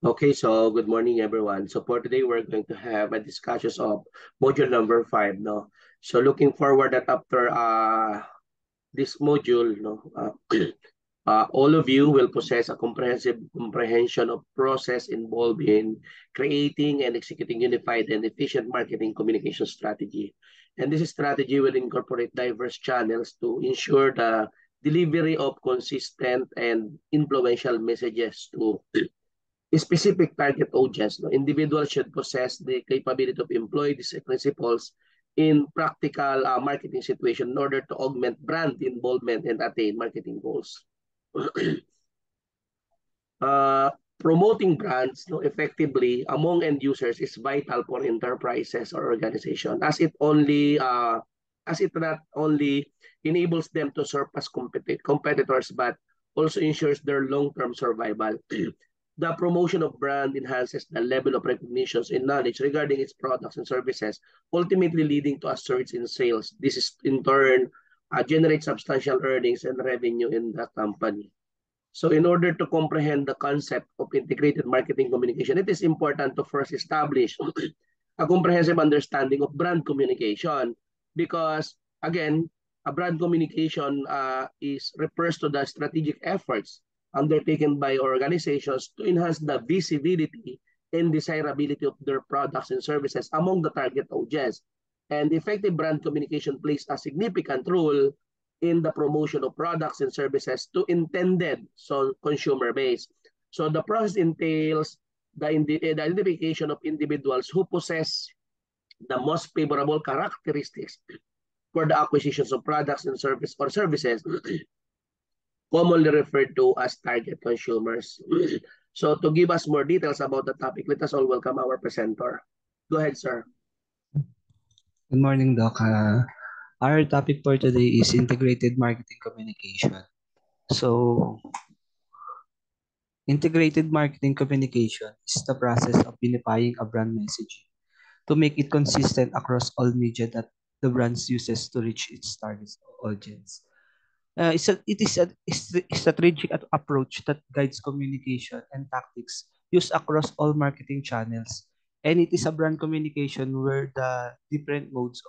Okay, so good morning, everyone. So for today, we're going to have a discussion of module number 5. No, so looking forward that after this module, all of you will possess a comprehensive comprehension of process involved in creating and executing unified and efficient marketing communication strategy. And this strategy will incorporate diverse channels to ensure the delivery of consistent and influential messages to specific target audience. No? Individuals should possess the capability of employ these principles in practical marketing situation in order to augment brand involvement and attain marketing goals. uh, Promoting brands effectively among end users is vital for enterprises or organization as it not only enables them to surpass competitors but also ensures their long-term survival. The promotion of brand enhances the level of recognition and knowledge regarding its products and services, ultimately leading to a surge in sales. This is in turn generates substantial earnings and revenue in the company. So in order to comprehend the concept of integrated marketing communication, it is important to first establish a comprehensive understanding of brand communication because, again, a brand communication refers to the strategic efforts undertaken by organizations to enhance the visibility and desirability of their products and services among the target audience. And effective brand communication plays a significant role in the promotion of products and services to intended consumer base. So the process entails the identification of individuals who possess the most favorable characteristics for the acquisitions of products and services commonly referred to as target consumers. So to give us more details about the topic, let us all welcome our presenter. Go ahead, sir. Good morning, Doc. Our topic for today is integrated marketing communication. So, integrated marketing communication is the process of unifying a brand message to make it consistent across all media that the brand uses to reach its target audience. It is a strategic approach that guides communication and tactics used across all marketing channels. And it is a brand communication where the different modes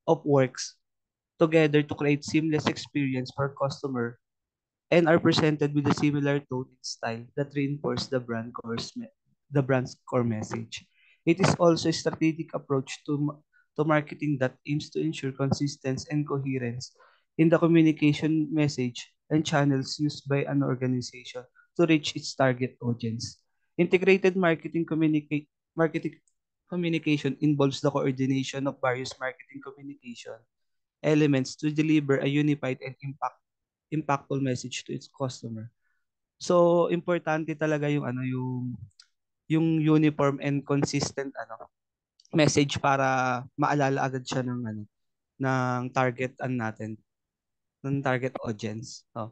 of works together to create seamless experience for customer and are presented with a similar tone and style that reinforce the brand's core message. It is also a strategic approach to marketing that aims to ensure consistency and coherence in the communication message and channels used by an organization to reach its target audience. Integrated marketing communication involves the coordination of various marketing communication elements to deliver a unified and impactful message to its customer. So importante talaga yung uniform and consistent message para maalala agad siya ng target audience. So,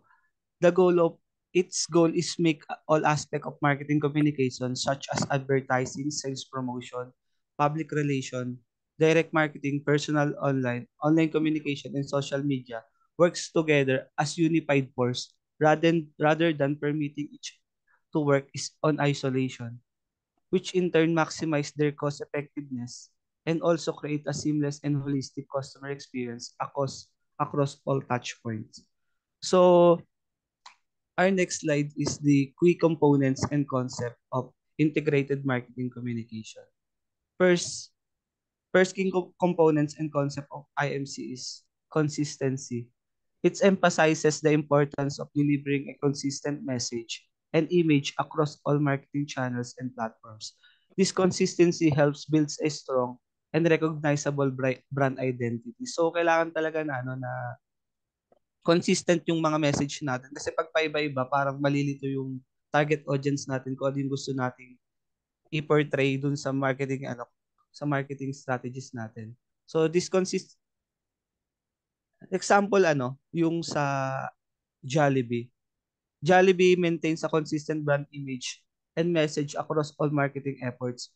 the goal of its goal is make all aspect of marketing communication such as advertising, sales promotion, public relation, direct marketing, personal online communication, and social media works together as unified force rather than permitting each to work is on isolation, which in turn maximize their cost effectiveness and also create a seamless and holistic customer experience across all touch points. So our next slide is the key components and concept of integrated marketing communication. First, first key components and concept of IMC is consistency. It emphasizes the importance of delivering a consistent message and image across all marketing channels and platforms. This consistency helps build a strong and recognizable brand identity. So kailangan talaga na consistent yung mga message natin kasi pag paiba-iba parang malilito yung target audience natin kung ano yung gusto nating i-portray dun sa marketing strategies natin. So this consists example yung sa Jollibee. Jollibee maintains a consistent brand image and message across all marketing efforts.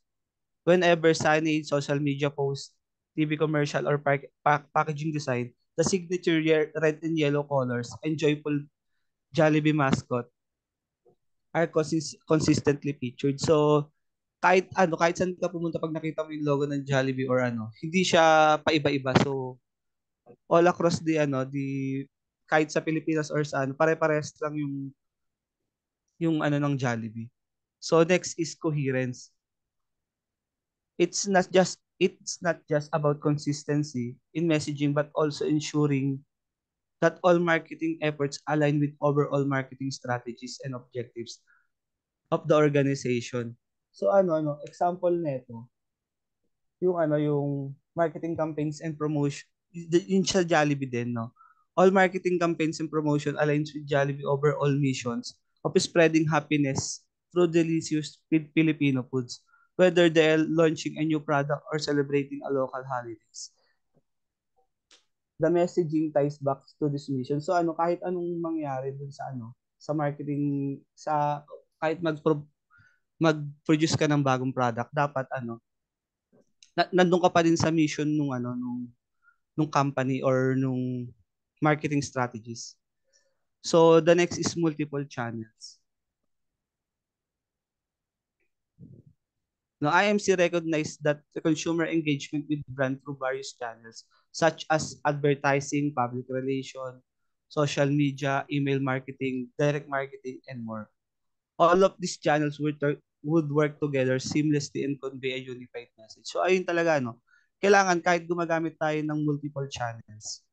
Whenever signage, social media posts, TV commercial, or packaging design, the signature red and yellow colors and joyful Jollibee mascot are consistently featured. So kahit saan ka pumunta pag nakita mo yung logo ng Jollibee or ano, hindi siya paiba-iba. So all across the kahit sa Pilipinas or sa ano, pare-parehas lang yung ano ng Jollibee. So next is coherence. It's not just about consistency in messaging but also ensuring that all marketing efforts align with overall marketing strategies and objectives of the organization. So example nito, yung marketing campaigns and promotion, yung sa Jollibee din, no? All marketing campaigns and promotion aligns with Jollibee overall missions of spreading happiness through delicious Filipino foods, whether they're launching a new product or celebrating a local holidays. The messaging ties back to this mission. So kahit anong mangyari dun sa sa marketing, kahit mag-produce ka ng bagong product, dapat nandun ka pa din sa mission nung company or nung marketing strategies. So the next is multiple channels. Now, IMC recognized that the consumer engagement with brand through various channels, such as advertising, public relation, social media, email marketing, direct marketing, and more. All of these channels would work together seamlessly and convey a unified message. So, ayun talaga, kailangan kahit gumagamit tayo ng multiple channels,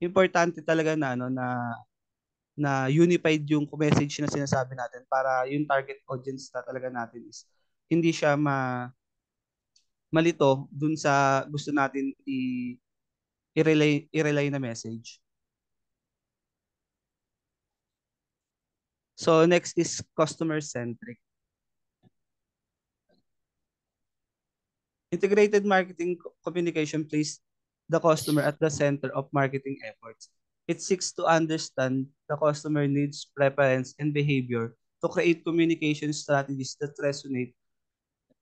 importante talaga na unified yung message na sinasabi natin para yung target audience na talaga natin is hindi siya malito dun sa gusto natin i-relay na message. So next is customer centric. Integrated marketing communication places the customer at the center of marketing efforts. It seeks to understand the customer needs, preference, and behavior to create communication strategies that resonate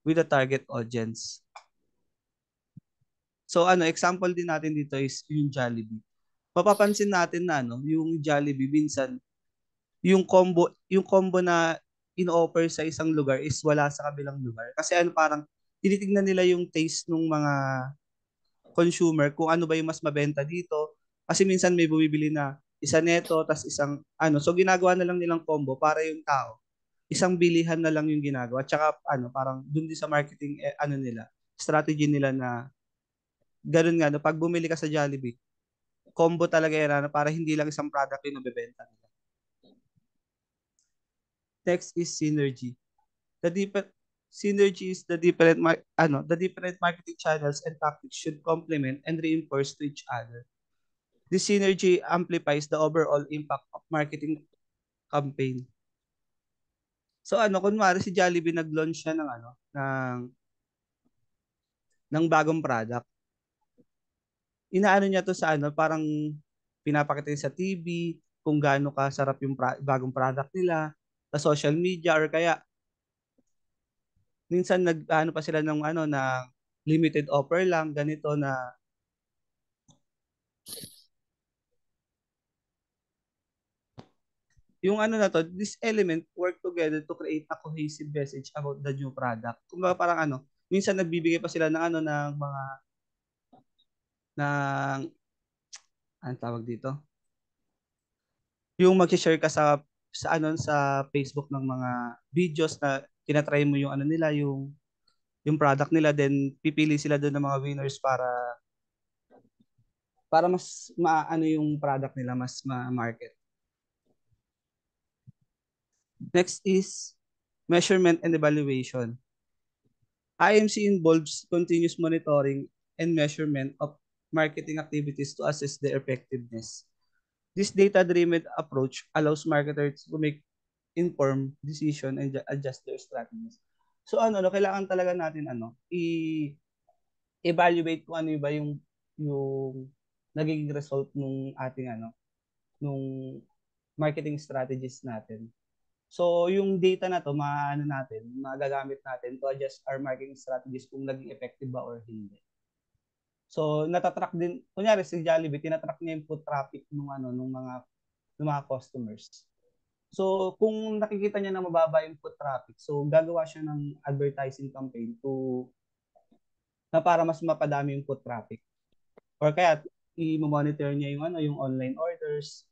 with the target audience. So example din natin dito is yung Jollibee. Mapapansin natin na yung Jollibee minsan yung combo na in-offer sa isang lugar is wala sa kabilang lugar. Kasi parang tinitingnan nila yung taste ng mga consumer kung ano ba yung mas mabenta dito. Kasi minsan may bumibili na isa neto tas isang so ginagawa na lang nilang combo para yung tao isang bilihan na lang yung ginagawa. Tsaka parang dun din sa marketing nila, strategy nila na ganun nga pag bumili ka sa Jollibee, combo talaga yan para hindi lang isang product yung nabebenta nila. Next is synergy. Synergy is the different marketing channels and tactics should complement and reinforce to each other. This synergy amplifies the overall impact of marketing campaign. So kunwari si Jollibee nag-launch siya ng bagong product. Inaano niya to sa parang pinapakita sa TV kung gaano kasarap yung bagong product nila sa social media or kaya minsan pa sila ng na limited offer lang ganito na yung na to, this element work together to create a cohesive message about the new product. Kung parang minsan nagbibigay pa sila ng ng mga ng anong tawag dito? Yung mag-share ka sa Facebook ng mga videos na tinatry mo yung nila, yung product nila, then pipili sila doon ng mga winners para mas maano yung product nila, mas ma-market. Next is measurement and evaluation. IMC involves continuous monitoring and measurement of marketing activities to assess their effectiveness. This data-driven approach allows marketers to make informed decision and adjust their strategies. So kailangan talaga natin i-evaluate kung ano ba yung nagiging result nung ating nung marketing strategies natin. So yung data na to magagamit natin to adjust our marketing strategies kung naging effective ba or hindi. So natatrack din, kunyari si Jollibee, tinatrack niya yung foot traffic nung mga customers. So, kung nakikita niya na mababa yung foot traffic, so gagawa siya ng advertising campaign na para mas mapadami yung foot traffic. Or kaya i-monitor niya yung yung online orders,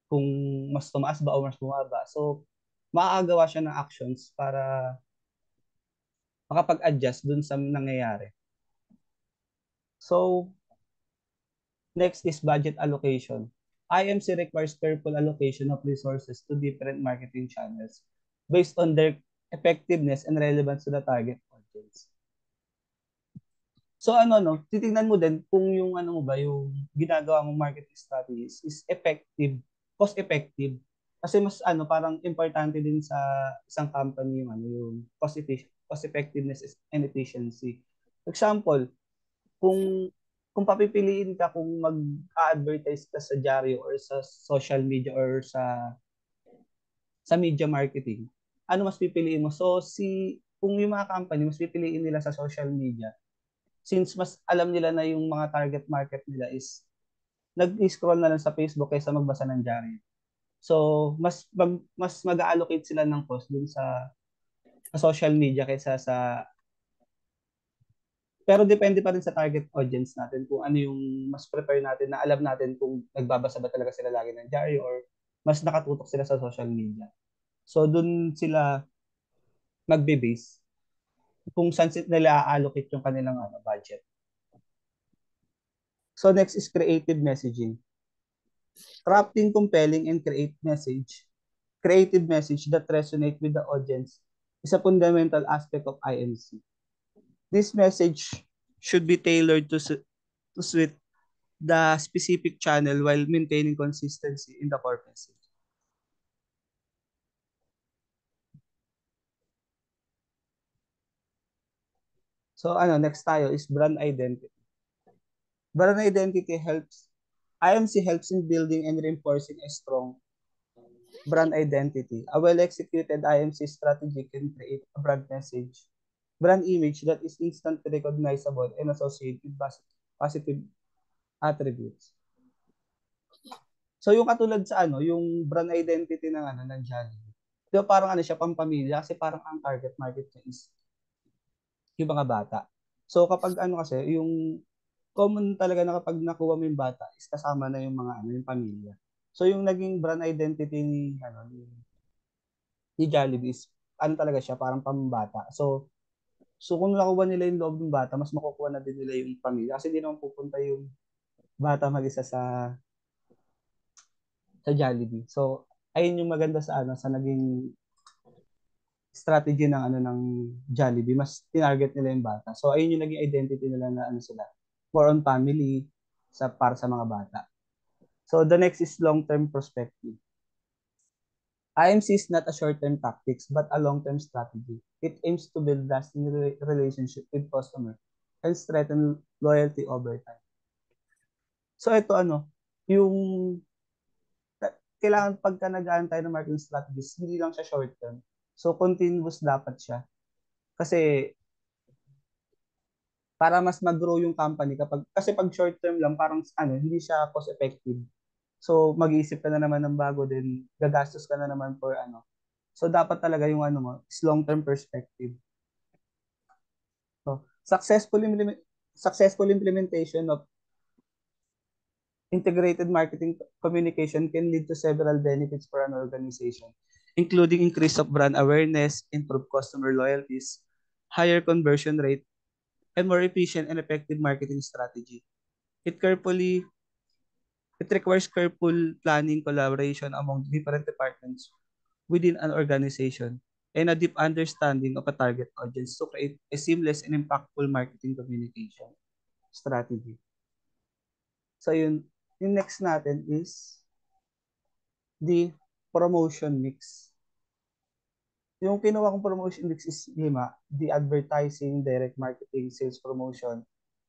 kung mas tumaas ba o mas bumaba. So, makakagawa siya ng actions para makapag-adjust dun sa nangyayari. So, next is budget allocation. IMC requires careful allocation of resources to different marketing channels based on their effectiveness and relevance to the target audience. So titingnan mo din kung yung mo ba, yung ginagawa mong marketing strategies is effective, cost effective. Kasi mas parang importante din sa isang company yung yung cost effectiveness and efficiency. For example, kung papipiliin ka kung mag-advertise ka sa dyaryo or sa social media or sa media marketing, ano mas pipiliin mo? So kung yung mga company mas pipiliin nila sa social media, since mas alam nila na yung mga target market nila is nag-scroll na lang sa Facebook kaysa magbasa ng dyaryo. So mas mag-allocate sila ng cost dun sa social media kaysa sa, pero depende pa rin sa target audience natin kung ano yung mas prefer natin, na alam natin kung nagbabasa ba talaga sila lagi ng diary or mas nakatutok sila sa social media. So dun sila magbe-base kung saan nila allocate yung kanilang budget. So next is creative messaging. Crafting compelling and creative message that resonate with the audience is a fundamental aspect of IMC. This message should be tailored to suit the specific channel while maintaining consistency in the core message. So next tayo is brand identity. Brand identity IMC helps in building and reinforcing a strong brand identity. A well-executed IMC strategy can create a brand image that is instantly recognizable and associated with positive attributes. So yung katulad sa yung brand identity ng ng Jollibee. Diba parang siya pampamilya kasi parang ang target market niya is yung mga bata. So kapag kasi yung common talaga na kapag nakuha mo yung bata is kasama na yung mga yung pamilya. So yung naging brand identity ni Jollibee is talaga siya parang pambata. So kung nakuha nila yung loob ng bata, mas makukuha na din nila yung pamilya kasi hindi naman pupunta yung bata mag-isa sa Jollibee. So ayun yung maganda sa sa naging strategy ng ng Jollibee, mas tinarget nila yung bata. So ayun yung naging identity nila na sila, more on family para sa mga bata. So the next is long-term perspective. IMC is not a short-term tactics but a long-term strategy. It aims to build lasting relationship with customer and strengthen loyalty over time. So ito yung kailangan pagka nag-aan tayo ng marketing strategies, hindi lang siya short-term. So continuous dapat siya. Kasi para mas mag-grow yung company kasi pag short term lang parang hindi siya cost effective. So mag-iisip ka na naman ng bago, din gagastos ka na naman for So dapat talaga yung mo is long term perspective. So successful implementation of integrated marketing communication can lead to several benefits for an organization, including increase of brand awareness, improved customer loyalties, higher conversion rate, and more efficient and effective marketing strategy. It requires careful planning, collaboration among different departments within an organization, and a deep understanding of a target audience to create a seamless and impactful marketing communication strategy. So yung next natin is the promotion mix. Yung kinuha kong promotion mix is the advertising, direct marketing, sales promotion,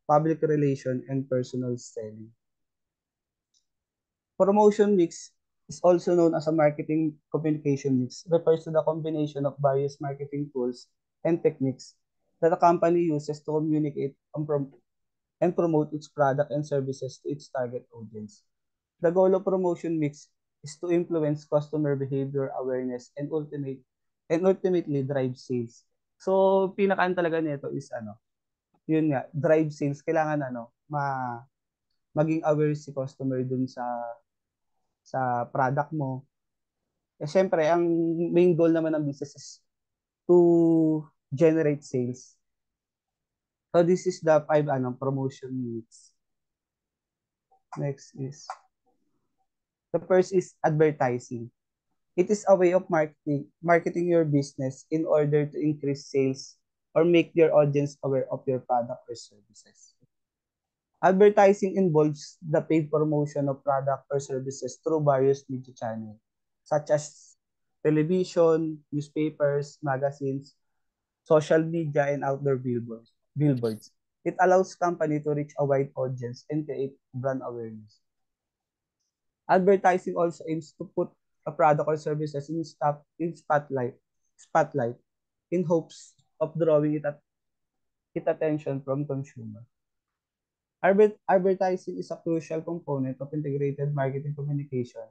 public relation, and personal selling. Promotion mix is also known as a marketing communication mix, refers to the combination of various marketing tools and techniques that a company uses to communicate and promote its product and services to its target audience. The goal of promotion mix is to influence customer behavior awareness and ultimately drive sales. So pinakaan talaga nito is yun nga, drive sales. Kailangan maging aware si customer dun sa product mo. Eh syempre, ang main goal naman ng business is to generate sales. So this is the 5 promotion needs. Next is the first is advertising. It is a way of marketing your business in order to increase sales or make your audience aware of your product or services. Advertising involves the paid promotion of product or services through various media channels, such as television, newspapers, magazines, social media, and outdoor billboards. It allows company to reach a wide audience and create brand awareness. Advertising also aims to put a product or services in spotlight in hopes of drawing it attention from consumer. Advertising is a crucial component of integrated marketing communication,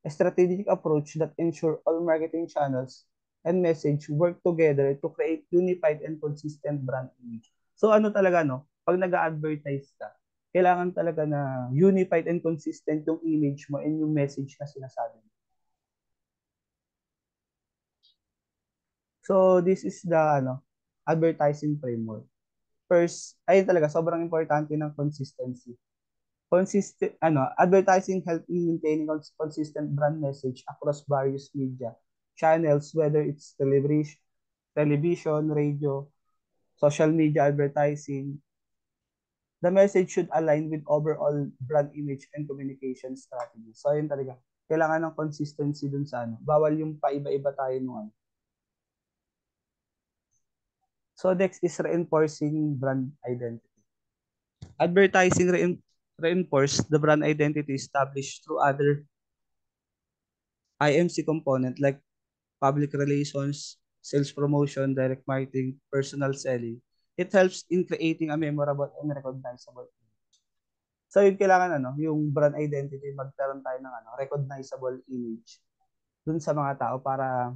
a strategic approach that ensures all marketing channels and message work together to create unified and consistent brand image. So talaga pag nag-advertise ka, kailangan talaga na unified and consistent yung image mo and yung message na sinasabi mo. So this is the advertising framework. First, ayun talaga sobrang importante ng consistency. Advertising help in maintaining consistent brand message across various media channels, whether it's television, radio, social media advertising. The message should align with overall brand image and communication strategy. So, ayun talaga. Kailangan ng consistency dun sa Bawal yung paiba-iba tayo nung So, next is reinforcing brand identity. Advertising reinforce the brand identity established through other IMC component like public relations, sales promotion, direct marketing, personal selling. It helps in creating a memorable and recognizable. So yun kailangan yung brand identity, magkaroon tayo ng recognizable image dun sa mga tao para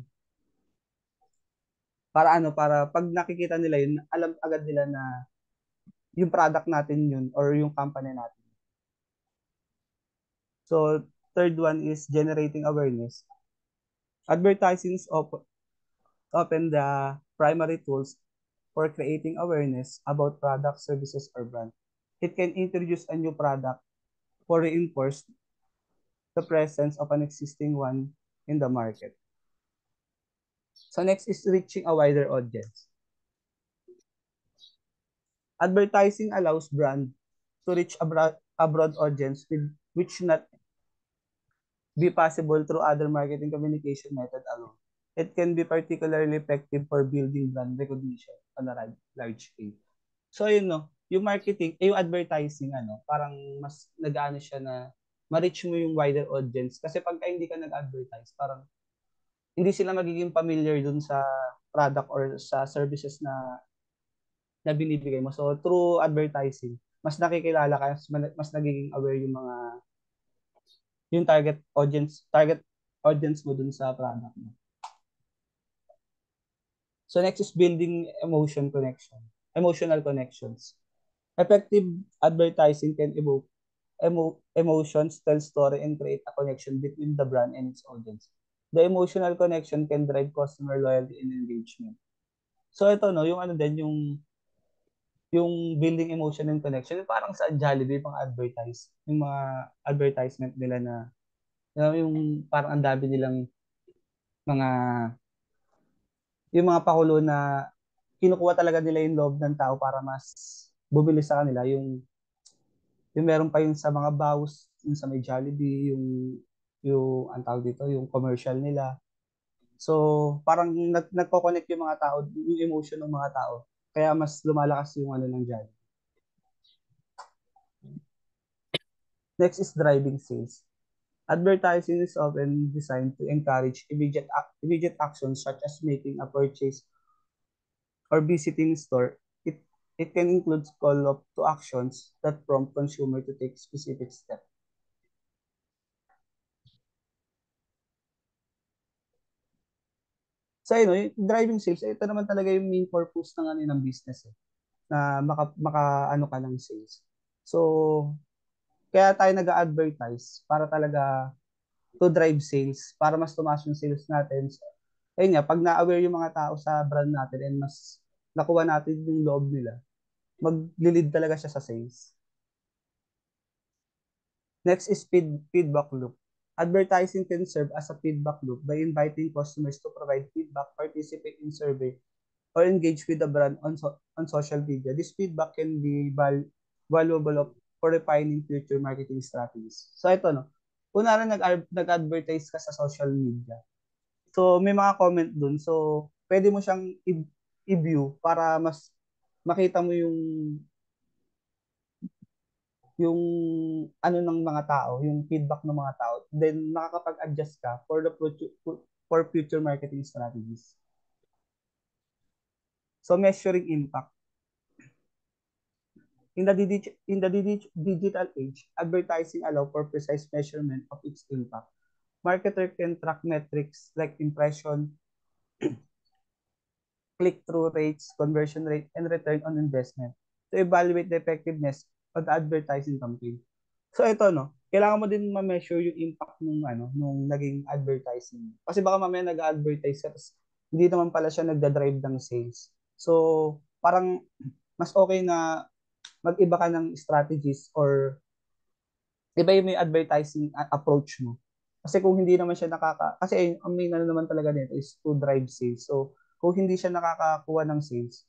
pag nakikita nila yun, alam agad nila na yung product natin yun or yung company natin. So third one is generating awareness. Advertising is often the primary tools for creating awareness about product, services, or brand. It can introduce a new product or reinforce the presence of an existing one in the market. So next is reaching a wider audience. Advertising allows brand to reach a broad audience which not be possible through other marketing communication method alone. It can be particularly effective for building brand recognition on a large scale. So yun yung marketing, yung advertising parang mas nag-aano siya na ma-reach mo yung wider audience kasi pagka hindi ka nag-advertise, parang hindi sila magiging familiar dun sa product or sa services na binibigay mo. So through advertising, mas nakikilala ka, mas nagiging aware yung target audience mo dun sa product mo. So next is building emotional connections. Effective advertising can evoke emotions, tell story, and create a connection between the brand and its audience. The emotional connection can drive customer loyalty and engagement. So ito yung din yung building emotion and connection, parang sa Jollibee pang advertise, yung mga advertisement nila na yung parang ang dami nilang mga yung mga pakulo na kinukuha talaga nila yung loob ng tao para mas bumili sa kanila yung meron pa yung sa mga bows, yung sa may Jollibee, yung ang tawag dito, yung commercial nila. So, parang nagko-connect yung mga tao, yung emotion ng mga tao. Kaya mas lumalakas yung ng Jollibee. Next is driving sales. Advertising is often designed to encourage immediate actions such as making a purchase or visiting store. It can include to actions that prompt consumer to take specific steps. So, yun, yung driving sales, ito naman talaga yung main purpose ng ano ng business eh, na maka ano ka ng sales. So, kaya tayo nag-advertise para talaga to drive sales, para mas tumaas yung sales natin. So, ayun nga, pag na-aware yung mga tao sa brand natin and mas nakuha natin yung loob nila, mag-lead talaga siya sa sales. Next is feedback loop. Advertising can serve as a feedback loop by inviting customers to provide feedback, participate in survey, or engage with the brand on social media. This feedback can be valuable for refining future marketing strategies. So ito no, una rin nag-advertise ka sa social media. So may mga comment dun. So pwede mo siyang i-view para mas makita mo yung ano ng mga tao, yung feedback ng mga tao. Then nakakapag-adjust ka for future marketing strategies. So measuring impact. In the digital age, advertising allow for precise measurement of its impact. Marketer can track metrics like impression, click-through rates, conversion rate, and return on investment to evaluate the effectiveness of the advertising campaign. So ito no, kailangan mo din ma-measure yung impact nung naging advertising. Kasi baka mamaya nag-advertise ka, hindi naman pala siya nagda-drive ng sales. So parang mas okay na mag-iba ka ng strategies or iba yung may advertising approach mo. Kasi kung hindi naman siya kasi ang main ano naman talaga nito is to drive sales. So kung hindi siya nakakakuha ng sales,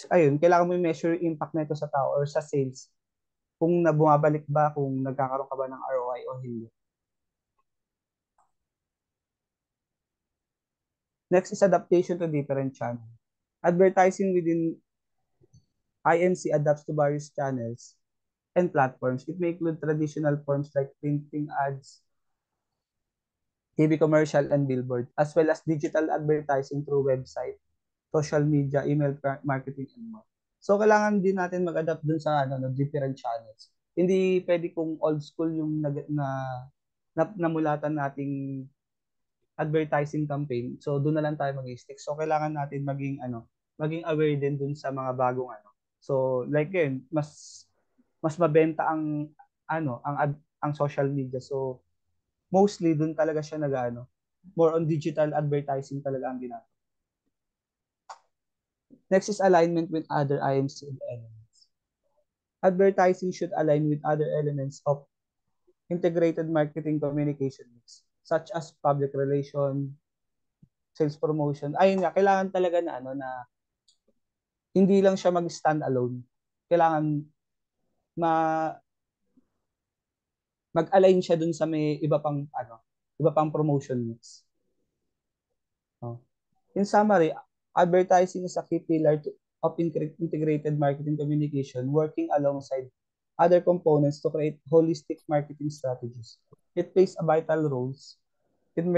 ayun, kailangan mo i-measure yung impact nito sa tao or sa sales. Kung bumabalik ba, kung nagkakaroon ka ba ng ROI o hindi. Next is adaptation to different channels. Advertising within INC adapts to various channels and platforms. It may include traditional forms like printing ads, TV commercial, and billboard, as well as digital advertising through website, social media, email marketing, and more. So, kailangan din natin mag-adapt dun sa different channels. Hindi pwede kung old school yung namulatan nating advertising campaign. So, doon na lang tayo mag-stick. So, kailangan natin maging aware din dun sa mga bagong ano. So, like yun, mas mabenta ang social media. So, mostly dun talaga siya more on digital advertising talaga ang ginagawa. Next is alignment with other IMC elements. Advertising should align with other elements of integrated marketing communication mix, such as public relation, sales promotion. Ayun nga, kailangan talaga na hindi lang siya mag-stand alone. Kailangan ma mag-align siya dun sa may iba pang promotion mix. Oh. In summary, advertising is a key pillar of integrated marketing communication, working alongside other components to create holistic marketing strategies. It plays a vital role in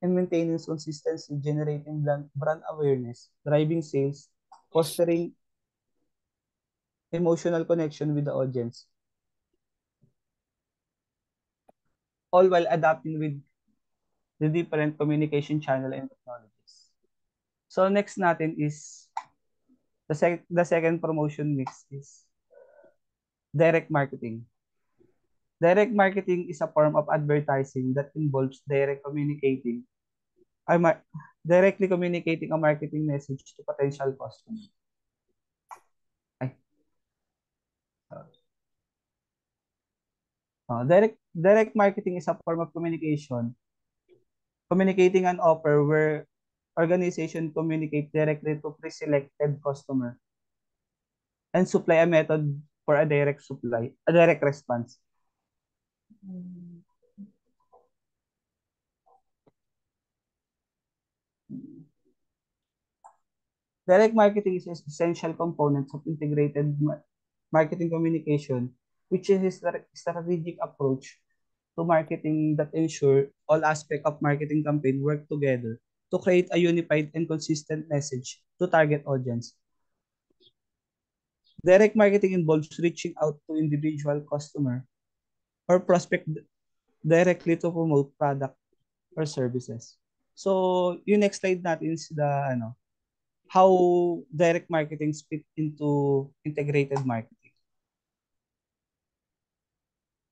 maintaining consistency, generating brand awareness, driving sales, fostering emotional connection with the audience, all while adapting with the different communication channel and technologies. So next natin is the second promotion mix is direct marketing. Direct marketing is a form of advertising that involves uh, directly communicating a marketing message to potential customers. Ay, direct marketing is a form of communicating an offer where organization communicate directly to pre-selected customer and supply a method for a direct response. Direct marketing is an essential component of integrated marketing communication, which is a strategic approach to marketing that ensure all aspects of marketing campaign work together to create a unified and consistent message to target audience. Direct marketing involves reaching out to individual customer or prospect directly to promote product or services. So, yung next slide natin is the how direct marketing fit into integrated marketing.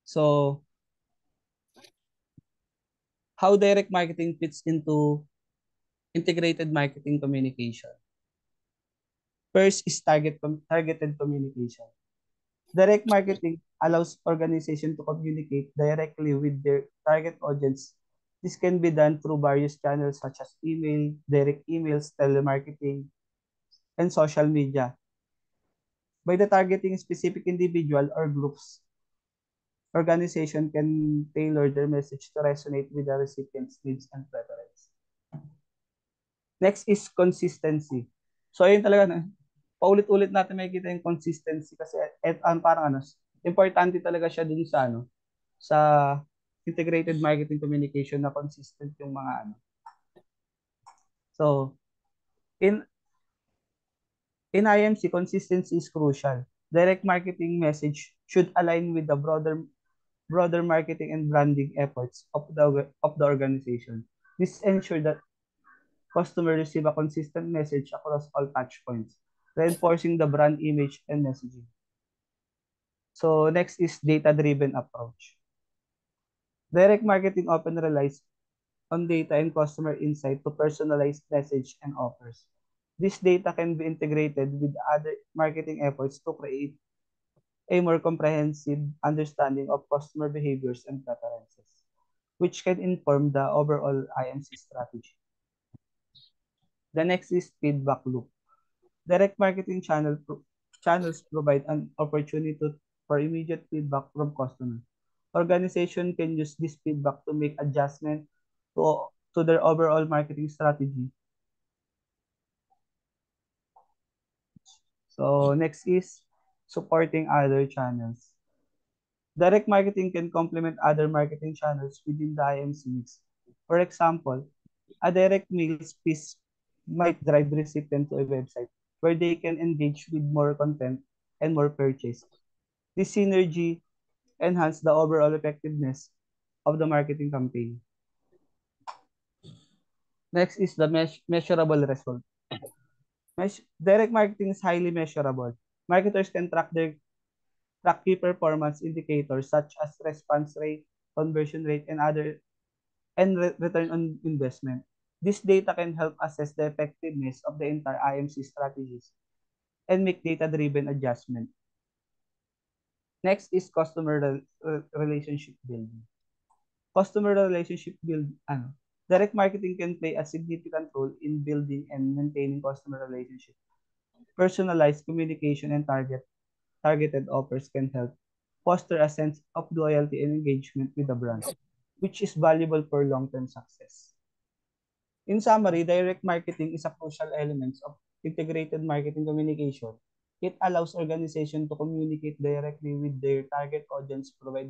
So, how direct marketing fits into integrated marketing communication. First is targeted communication. Direct marketing allows organization to communicate directly with their target audience. This can be done through various channels such as email, direct emails, telemarketing, and social media. By the targeting specific individual or groups, organization can tailor their message to resonate with the recipient's needs and preference. Next is consistency. So ayun talaga na paulit-ulit natin makikita yung consistency kasi parang importante talaga siya dun sa sa integrated marketing communication na consistent yung mga So in IMC, consistency is crucial. Direct marketing message should align with the broader marketing and branding efforts of the organization. This ensures that customers receive a consistent message across all touch points, reinforcing the brand image and messaging. So next is data-driven approach. Direct marketing often relies on data and customer insight to personalize message and offers. This data can be integrated with other marketing efforts to create a more comprehensive understanding of customer behaviors and preferences, which can inform the overall IMC strategy. The next is feedback loop. Direct marketing channels provide an opportunity for immediate feedback from customers. Organization can use this feedback to make adjustment to their overall marketing strategy. So next is supporting other channels. Direct marketing can complement other marketing channels within the IMC mix. For example, a direct mail piece might drive recipient to a website where they can engage with more content and more purchase. This synergy enhance the overall effectiveness of the marketing campaign. Next is the measurable result. Direct marketing is highly measurable. Marketers can track key performance indicators such as response rate, conversion rate, and other return on investment. This data can help assess the effectiveness of the entire IMC strategies and make data-driven adjustment. Next is customer relationship building. Customer relationship direct marketing can play a significant role in building and maintaining customer relationships. Personalized communication and targeted offers can help foster a sense of loyalty and engagement with the brand, which is valuable for long-term success. In summary, direct marketing is a crucial element of integrated marketing communication. It allows organizations to communicate directly with their target audience, provide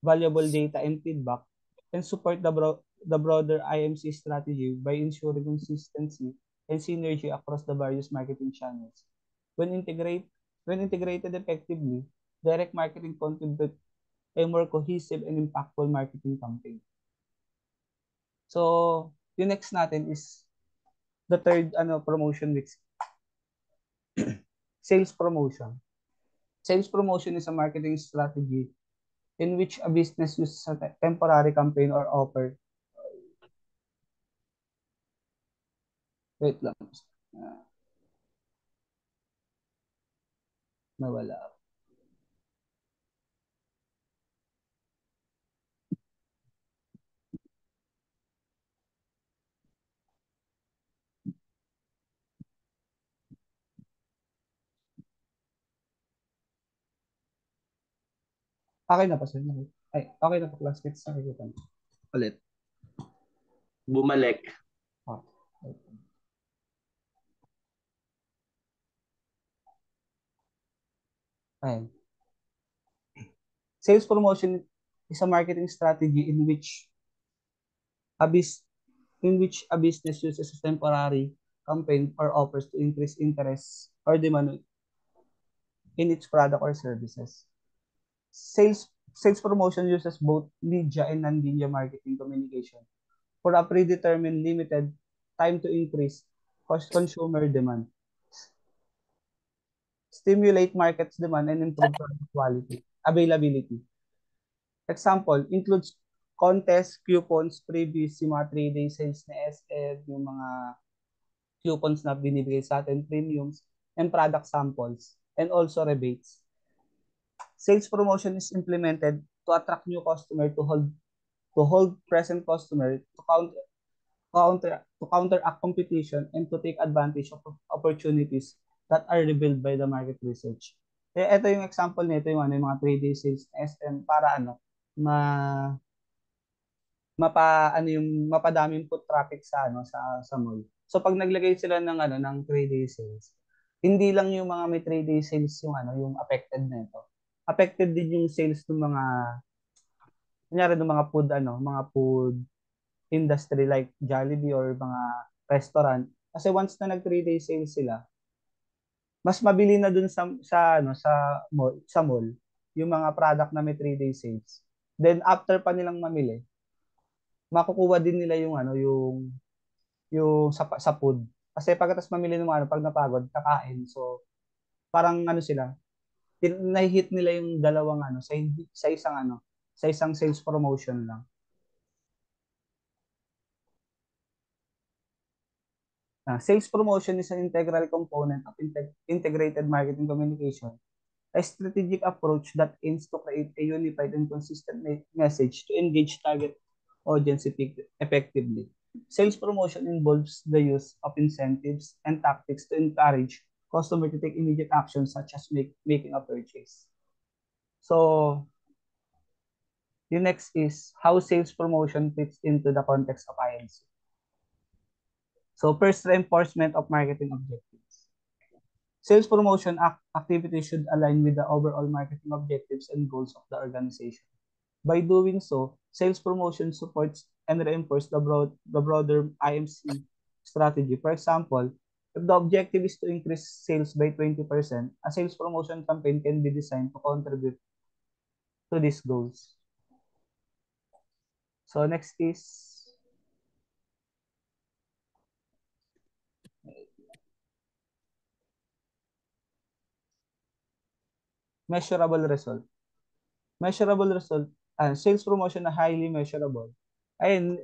valuable data and feedback, and support the broader IMC strategy by ensuring consistency and synergy across the various marketing channels. When integrated effectively, direct marketing contributes a more cohesive and impactful marketing campaign. So, yung next natin is the third promotion mix. Sales promotion. Sales promotion is a marketing strategy in which a business uses a temporary campaign or offer. Wait lang. Nawala. Okay na pa sir. Ay, okay na po classmates. Nakikita mo. Ulit. Bumalik. Oh. Ayan. Sales promotion is a marketing strategy in which a business uses a temporary campaign or offers to increase interest or demand in its product or services. Sales promotion uses both media and non-media marketing communication for a predetermined limited time to increase consumer demand, stimulate markets demand, and improve product quality, availability. Example, includes contests, coupons, freebies, yung mga 3-day sales na SM, yung mga coupons na binibigay sa atin, premiums, and product samples, and also rebates. Sales promotion is implemented to attract new customer, to hold present customer, to counteract competition, and to take advantage of opportunities that are revealed by the market research. Kaya ito yung example nito, yung mga 3-day sales na SM para ma mapadaming foot traffic sa mall. So pag naglagay sila ng 3-day sales, hindi lang yung mga may 3-day sales yung affected nito. Affected din yung sales ng mga kunyari ng mga food industry like Jollibee or mga restaurant. Kasi once na nag 3-day sales sila, mas mabili na dun sa mall yung mga product na may 3-day sales. Then after pa nilang mamili, makukuha din nila yung sa food. Kasi pagkatapos mamili ng pag napagod, kakain. So, parang sila, nahihit nila yung dalawang sa isang sales promotion lang. Sales promotion is an integral component of integrated marketing communication, a strategic approach that aims to create a unified and consistent message to engage target audience effectively. Sales promotion involves the use of incentives and tactics to encourage customer to take immediate action such as making a purchase. So, the next is how sales promotion fits into the context of INC. So, first, reinforcement of marketing objectives. Sales promotion activities should align with the overall marketing objectives and goals of the organization. By doing so, sales promotion supports and reinforces the broader IMC strategy. For example, if the objective is to increase sales by 20%, a sales promotion campaign can be designed to contribute to these goals. So next is measurable result. Measurable result, sales promotion na highly measurable. Ayun,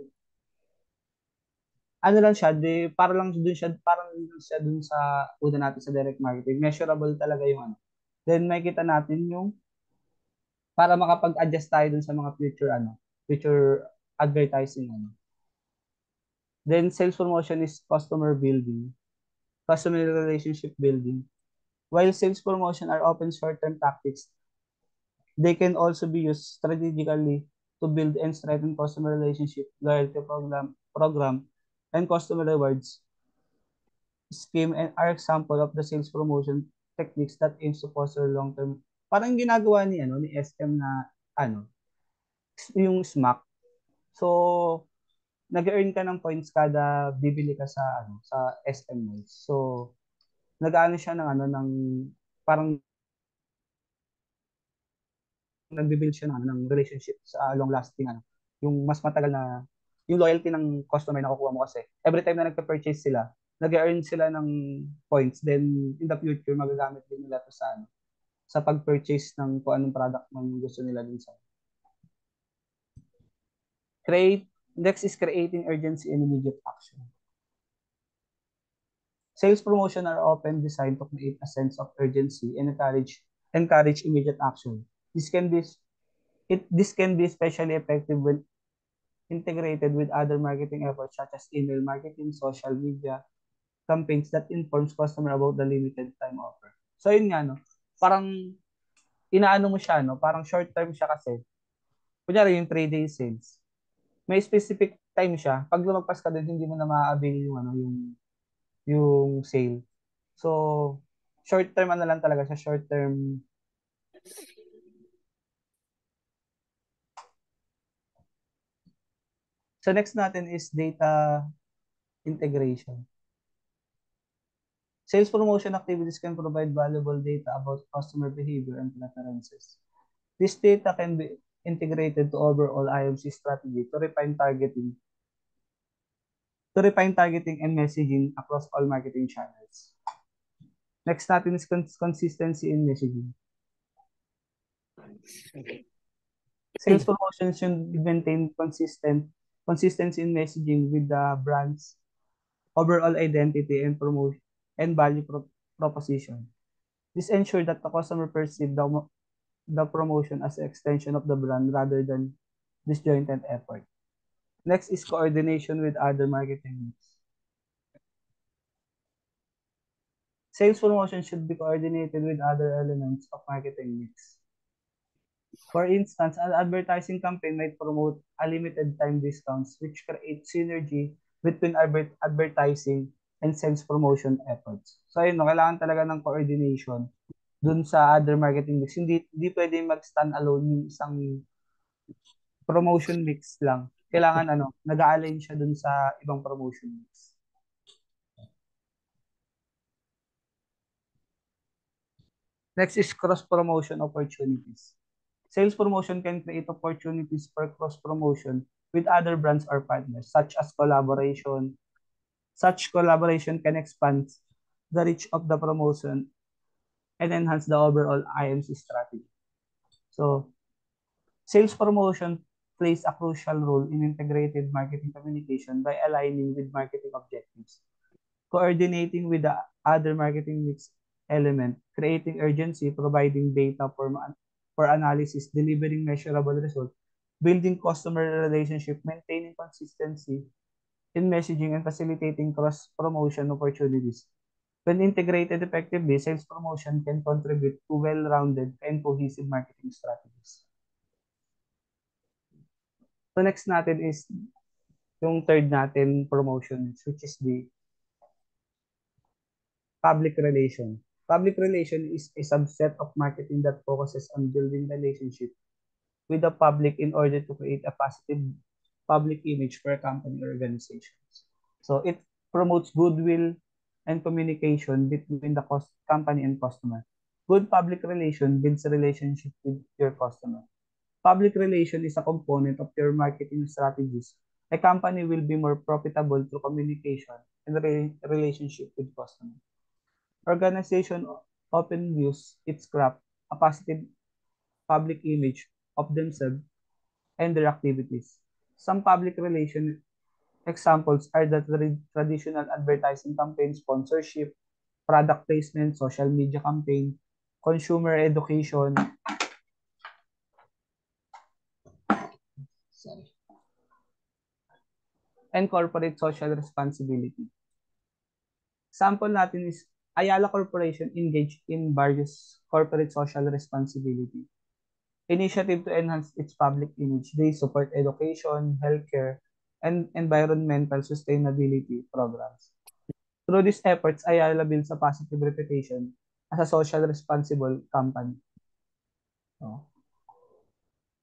lang siya, parang dun siya dun sa una natin sa direct marketing. Measurable talaga yung Then makita natin yung para makapag-adjust tayo dun sa mga future advertising Then sales promotion is customer building, customer relationship building. While sales promotion are often short-term tactics, they can also be used strategically to build and strengthen customer relationship, loyalty program, and customer rewards scheme and are example of the sales promotion techniques that aims to foster long-term. Parang ginagawa ni SM na yung SMAC. So, nag-earn ka ng points kada bibili ka sa SM malls. So, nag-aano siya ng parang nagbi-build siya ng relationship sa long lasting yung mas matagal na yung loyalty ng customer na kukuha mo kasi every time na nagpe-purchase sila, nag-earn sila ng points, then in the future magagamit din nila to sa pag-purchase ng kung anong product man gusto nila din sa. Next is creating urgency and immediate action. Sales promotion are often designed to create a sense of urgency and encourage immediate action. This can be especially effective when integrated with other marketing efforts such as email marketing, social media campaigns that informs customer about the limited time offer. So yun nga parang inaano mo siya parang short term siya kasi. Kunyari yung 3-day sales. May specific time siya. Pag lumagpas ka din hindi mo na ma-avail yung sale. So short term lang talaga siya, short term. So next natin is data integration. Sales promotion activities can provide valuable data about customer behavior and preferences. This data can be integrated to overall IMC strategy to refine targeting to refine targeting and messaging across all marketing channels. Next natin is consistency in messaging. Sales promotion should maintain consistency in messaging with the brand's overall identity and promotion and value proposition. This ensures that the customer perceive the promotion as an extension of the brand rather than disjointed effort. Next is coordination with other marketing needs. Sales promotion should be coordinated with other elements of marketing mix. For instance, an advertising campaign might promote a limited time discounts which create synergy between advertising and sales promotion efforts. So ayun, no, kailangan talaga ng coordination dun sa other marketing mix. Hindi pwede mag-stand alone yung isang promotion mix lang. Kailangan nag-a-align siya dun sa ibang promotion mix. Next is cross-promotion opportunities. Sales promotion can create opportunities for cross-promotion with other brands or partners, such as collaboration. Such collaboration can expand the reach of the promotion and enhance the overall IMC strategy. So, sales promotion plays a crucial role in integrated marketing communication by aligning with marketing objectives, coordinating with the other marketing mix element, creating urgency, providing data for analysis, delivering measurable results, building customer relationship, maintaining consistency in messaging, and facilitating cross-promotion opportunities. When integrated effectively, sales promotion can contribute to well-rounded and cohesive marketing strategies. So next natin is yung third natin promotion, which is the public relation. Public relation is a subset of marketing that focuses on building relationship with the public in order to create a positive public image for a company or organizations. So it promotes goodwill and communication between the company and customer. Good public relation builds a relationship with your customer. Public relation is a component of your marketing strategies. A company will be more profitable through communication and relationship with customer. Organization often use its craft a positive public image of themselves and their activities. Some public relation examples are the traditional advertising campaign, sponsorship, product placement, social media campaign, consumer education, and corporate social responsibility. Sample natin is Ayala Corporation engaged in various corporate social responsibility initiative to enhance its public image. They support education, healthcare, and environmental sustainability programs. Through these efforts, Ayala builds a positive reputation as a social responsible company.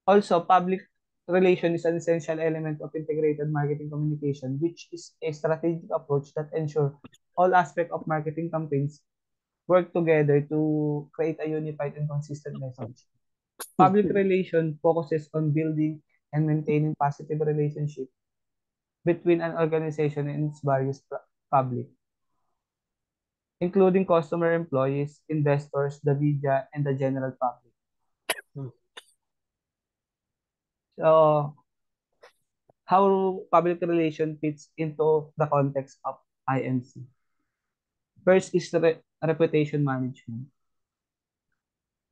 Also, public relation is an essential element of integrated marketing communication, which is a strategic approach that ensures all aspects of marketing campaigns work together to create a unified and consistent message. Public relation focuses on building and maintaining positive relationship between an organization and its various public, including customer, employees, investors, the media, and the general public. So, how public relation fits into the context of IMC? First is reputation management.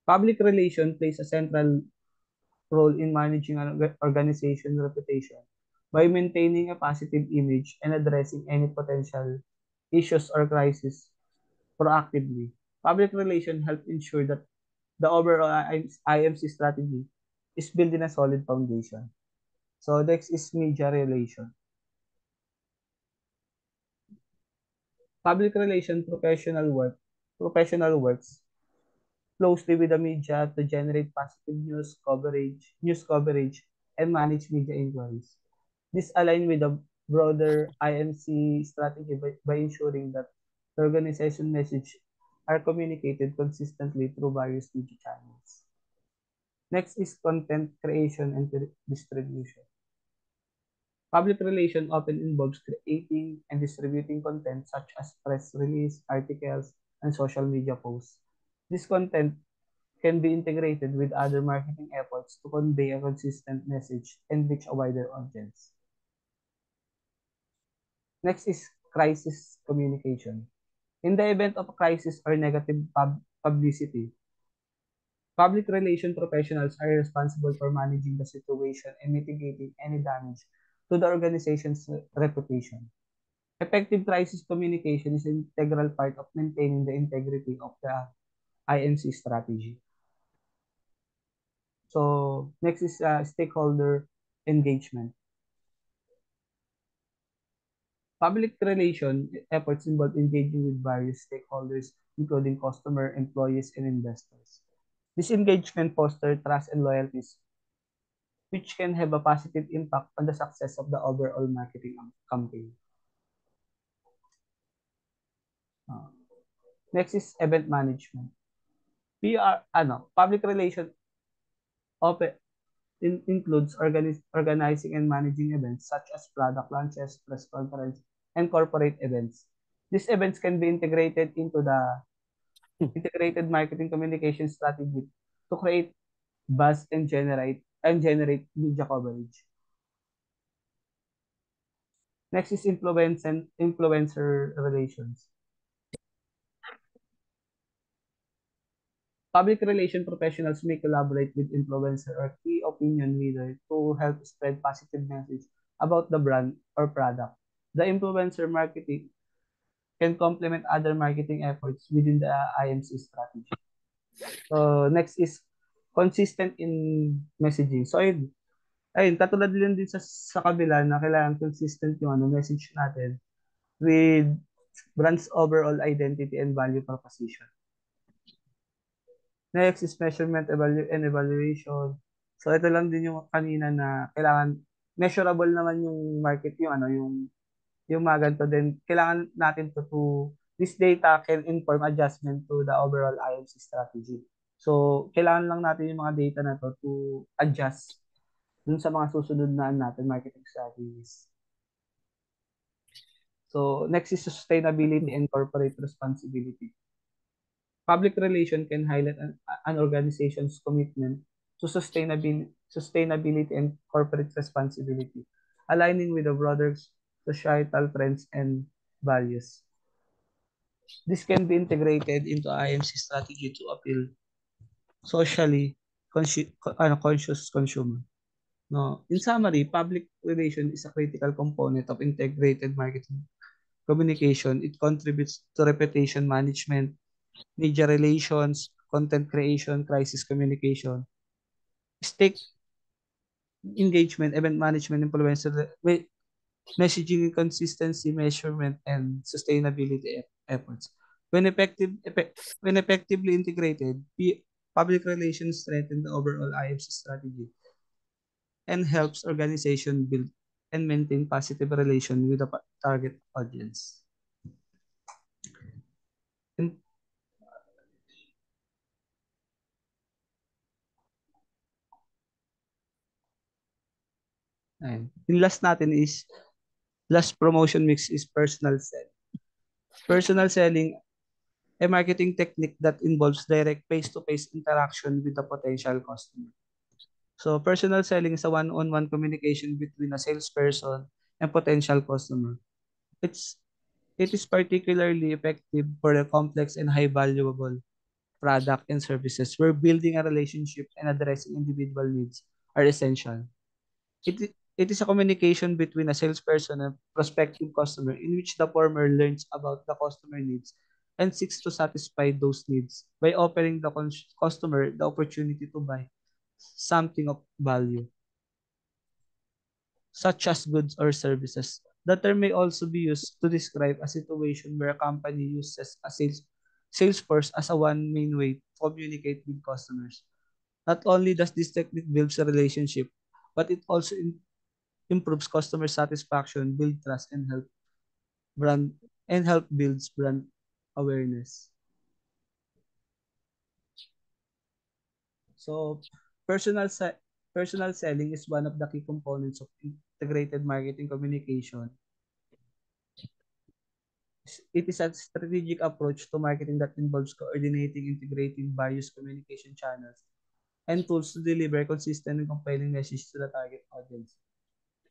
Public relation plays a central role in managing an organization's reputation by maintaining a positive image and addressing any potential issues or crises proactively. Public relations help ensure that the overall IMC strategy is built in a solid foundation. So next is media relation. Public relation professional works closely with the media to generate positive news coverage, and manage media inquiries. This aligns with the broader IMC strategy by ensuring that the organization message are communicated consistently through various media channels. Next is content creation and distribution. Public relation often involves creating and distributing content such as press release, articles, and social media posts. This content can be integrated with other marketing efforts to convey a consistent message and reach a wider audience. Next is crisis communication. In the event of a crisis or negative publicity, public relation professionals are responsible for managing the situation and mitigating any damage to the organization's reputation. Effective crisis communication is an integral part of maintaining the integrity of the IMC strategy. So, next is stakeholder engagement. Public relation efforts involve engaging with various stakeholders, including customer, employees, and investors. This engagement fosters trust and loyalties, which can have a positive impact on the success of the overall marketing campaign. Uh, Next is event management. Public relation often includes organizing and managing events such as product launches, press conference, and corporate events. These events can be integrated into the integrated marketing communication strategy to create buzz and generate media coverage. Next is influence and influencer relations. Public relation professionals may collaborate with influencer or key opinion leader to help spread positive message about the brand or product. The influencer marketing can complement other marketing efforts within the IMC strategy. So next is consistent in messaging. So ayun katulad din sa kabila na kailangan consistent yung message natin with brand's overall identity and value proposition. Next is measurement and evaluation. So ito lang din yung kanina na kailangan measurable naman yung market yung mga ganito din. Kailangan natin to this data can inform adjustment to the overall IMC strategy. So kailangan lang natin yung mga data na to adjust dun sa mga susunod na natin marketing strategies. So next is sustainability and corporate responsibility. Public relation can highlight an organization's commitment to sustainability and corporate responsibility, aligning with the broader societal trends and values. This can be integrated into IMC strategy to appeal socially conscious consumer. No, in summary, public relation is a critical component of integrated marketing communication. It contributes to reputation management, media relations, content creation, crisis communication, stake engagement, event management, influencer messaging consistency, measurement, and sustainability efforts. When effectively integrated, public relations strengthen the overall IMC strategy and helps organization build and maintain positive relation with the target audience. And, yung last promotion mix is personal selling. Personal selling, a marketing technique that involves direct face-to-face interaction with the potential customer. So personal selling is a one-on-one communication between a salesperson and potential customer. It's it is particularly effective for the complex and high valuable product and services where building a relationship and addressing individual needs are essential. It is a communication between a salesperson and prospective customer in which the former learns about the customer needs and seeks to satisfy those needs by offering the customer the opportunity to buy something of value, such as goods or services. The term may also be used to describe a situation where a company uses a sales force as a one main way to communicate with customers. Not only does this technique build a relationship, but it also improves customer satisfaction, build trust, brand and help builds brand awareness. So personal selling is one of the key components of integrated marketing communication, it is a strategic approach to marketing that involves coordinating, integrating various communication channels and tools to deliver consistent and compelling message to the target audience.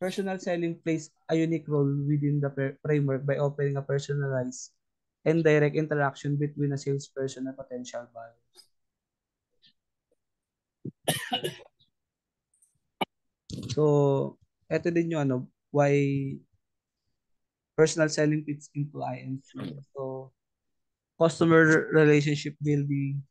Personal selling plays a unique role within the framework by offering a personalized and direct interaction between a salesperson and potential buyers. So, eto din yung why personal selling fits into INC. So, customer relationship building.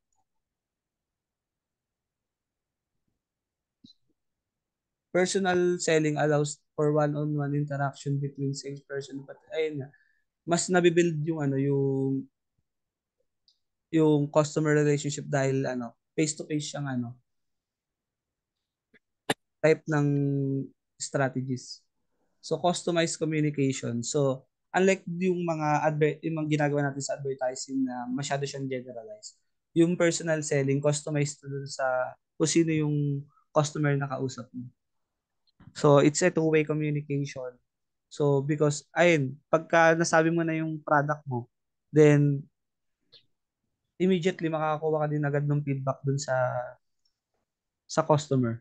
Personal selling allows for one-on-one interaction between salesperson, but ayun nga, mas nabibuild yung yung customer relationship dahil face to face siyang type ng strategies. So customized communication. So unlike yung yung mga ginagawa natin sa advertising na masyado siyang generalized. Yung personal selling customized to dun sa kung sino yung customer na kausap mo. So it's a two-way communication. So because ayun, pagka nasabi mo na yung product mo, then immediately makakakuha ka din agad ng feedback dun sa customer.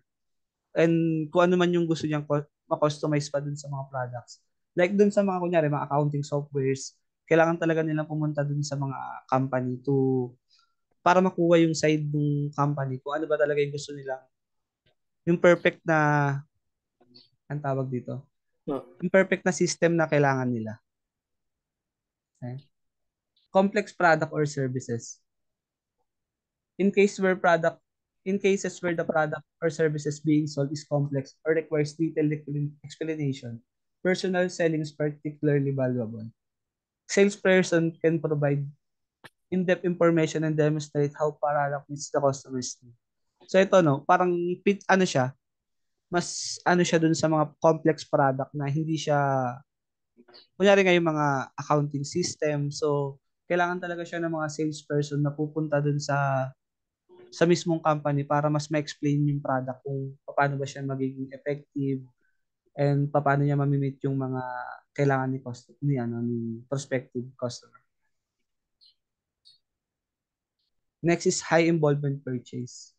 And kung ano man yung gusto niyang ma-customize pa dun sa mga products. Like dun sa mga kunyari, mga accounting softwares, kailangan talaga nilang pumunta dun sa mga company para makuha yung side ng company kung ano ba talaga yung gusto nilang yung perfect na ang tawag dito. Yung perfect na system na kailangan nila. Okay? Complex product or services. In cases where the product or services being sold is complex or requires detailed explanation, personal selling is particularly valuable. Salesperson can provide in-depth information and demonstrate how product meets the customer's need. So ito parang siya, mas siya dun sa mga complex product na hindi siya, kunyari nga yung mga accounting system, so kailangan talaga siya ng mga salesperson na pupunta dun sa mismong company para mas ma-explain yung product kung paano ba siya magiging effective and paano niya mamimit yung mga kailangan ni prospective customer. Next is high involvement purchase.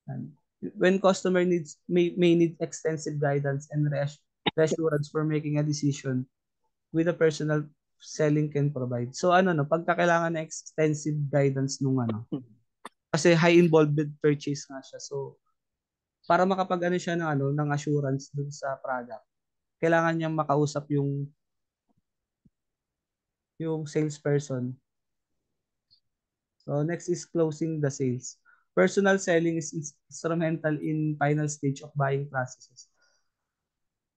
And when customer may need extensive guidance and reassurance for making a decision, with a personal selling can provide. So pagka kailangan na extensive guidance nung kasi high involvement purchase nga siya. So para makapag siya ng assurance dun sa product, kailangan niyang makausap yung salesperson. So next is closing the sales. Personal selling is instrumental in final stage of buying processes.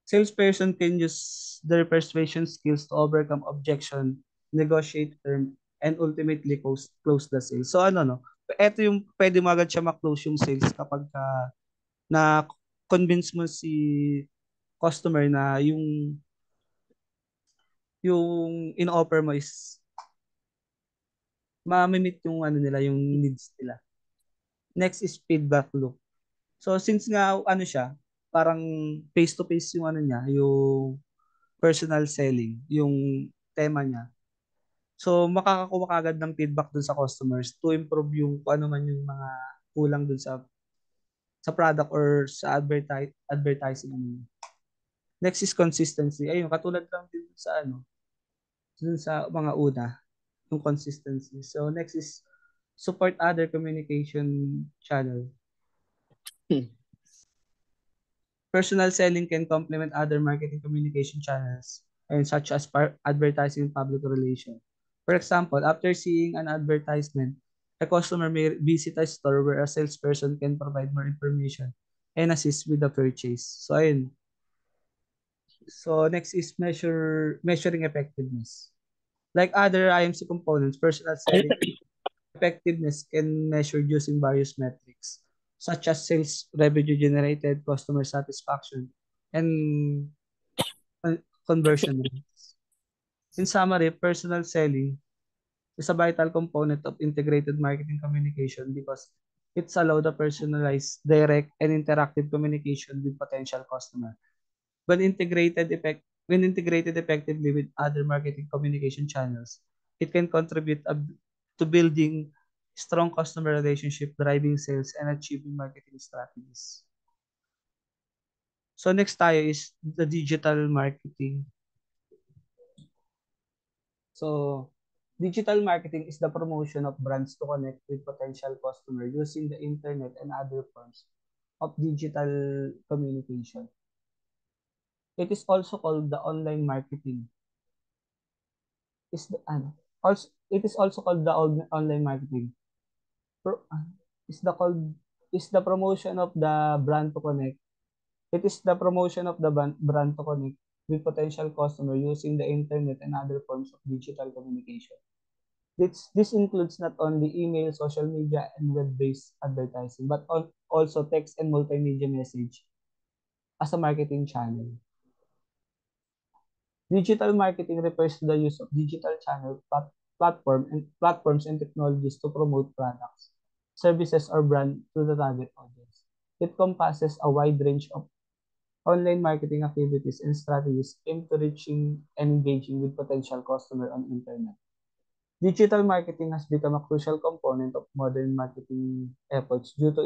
Salesperson can use their persuasion skills to overcome objection, negotiate term, and ultimately close the sale. So ito yung pwede mo agad siya ma-close yung sales kapag na convince mo si customer na yung in-offer mo is ma-meet yung nila, yung needs nila. Next is feedback loop. So since nga siya, parang face to face yung niya, yung personal selling, yung tema niya. So makakakuha ka agad ng feedback dun sa customers to improve yung kung ano man yung mga kulang dun sa product or sa advertising. Next is consistency. Ayun, katulad lang din dun sa mga una, yung consistency. So next is support other communication channel. Personal selling can complement other marketing communication channels, and such as advertising and public relations. For example, after seeing an advertisement, a customer may visit a store where a salesperson can provide more information and assist with the purchase. So ayun. So next is measuring effectiveness. Like other IMC components, personal selling effectiveness can measure using various metrics such as sales revenue generated, customer satisfaction, and conversion rates. In summary, personal selling is a vital component of integrated marketing communication because It's allow the personalized, direct, and interactive communication with potential customer. When integrated effectively with other marketing communication channels, it can contribute to building strong customer relationship, driving sales, and achieving marketing strategies. So next tayo is the digital marketing. So digital marketing is the promotion of brands to connect with potential customer using the internet and other forms of digital communication. It is also called the online marketing. Is the also it is also called the online marketing. Pro, is the called is the promotion of the brand to connect. It is the promotion of the brand to connect with potential customer using the internet and other forms of digital communication. This includes not only email, social media, and web-based advertising, but also text and multimedia message as a marketing channel. Digital marketing refers to the use of digital platforms and technologies to promote products, services, or brand to the target audience. It encompasses a wide range of online marketing activities and strategies aimed to reaching and engaging with potential customer on internet. Digital marketing has become a crucial component of modern marketing efforts due to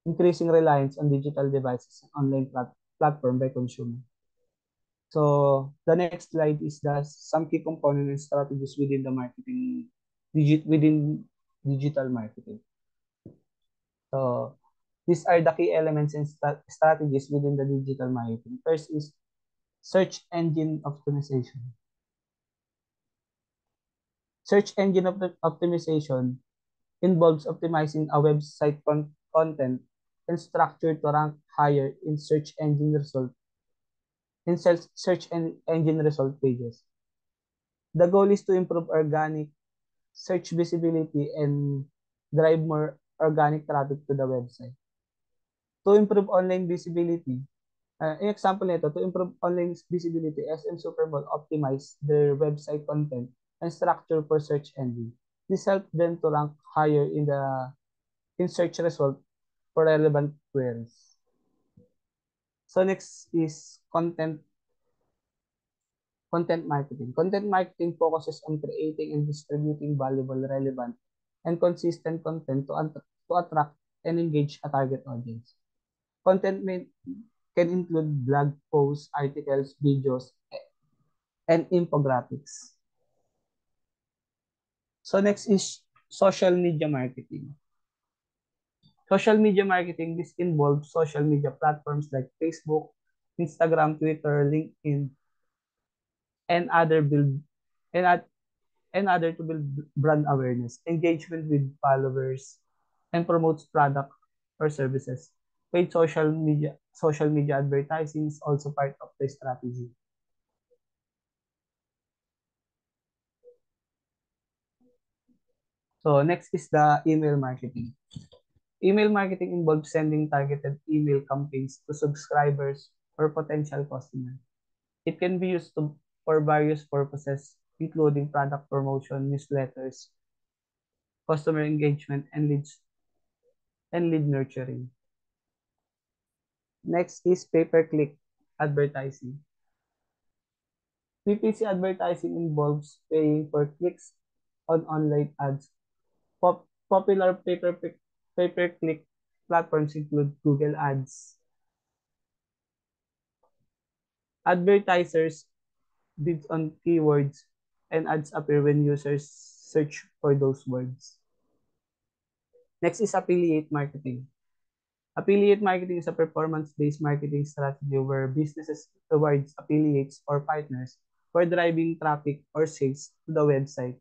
increasing reliance on digital devices and online platform by consumers. So the next slide is some key components and strategies within the within digital marketing. So these are the key elements and strategies within the digital marketing. First is search engine optimization. Search engine optimization involves optimizing a website content and structure to rank higher in search engine result pages. The goal is to improve organic search visibility and drive more organic traffic to the website. To improve online visibility, an example nito, to improve online visibility, SM Supermall optimize their website content and structure for search engine. This helps them to rank higher in search result for relevant queries. So next is content marketing. Content marketing focuses on creating and distributing valuable, relevant, and consistent content to attract and engage a target audience. Content can include blog posts, articles, videos, and infographics. So next is social media marketing. Social media marketing, this involves social media platforms like Facebook, Instagram, Twitter, LinkedIn, and other build and, and other to build brand awareness, engagement with followers, and promotes product or services. Paid social media advertising is also part of the strategy. So next is the email marketing. Email marketing involves sending targeted email campaigns to subscribers or potential customers. It can be used for various purposes, including product promotion, newsletters, customer engagement, and lead nurturing. Next is pay-per-click advertising. PPC advertising involves paying for clicks on online ads. Popular pay-per-click platforms include Google Ads. Advertisers bid on keywords and ads appear when users search for those words. Next is affiliate marketing. Affiliate marketing is a performance-based marketing strategy where businesses rewards affiliates or partners for driving traffic or sales to the website.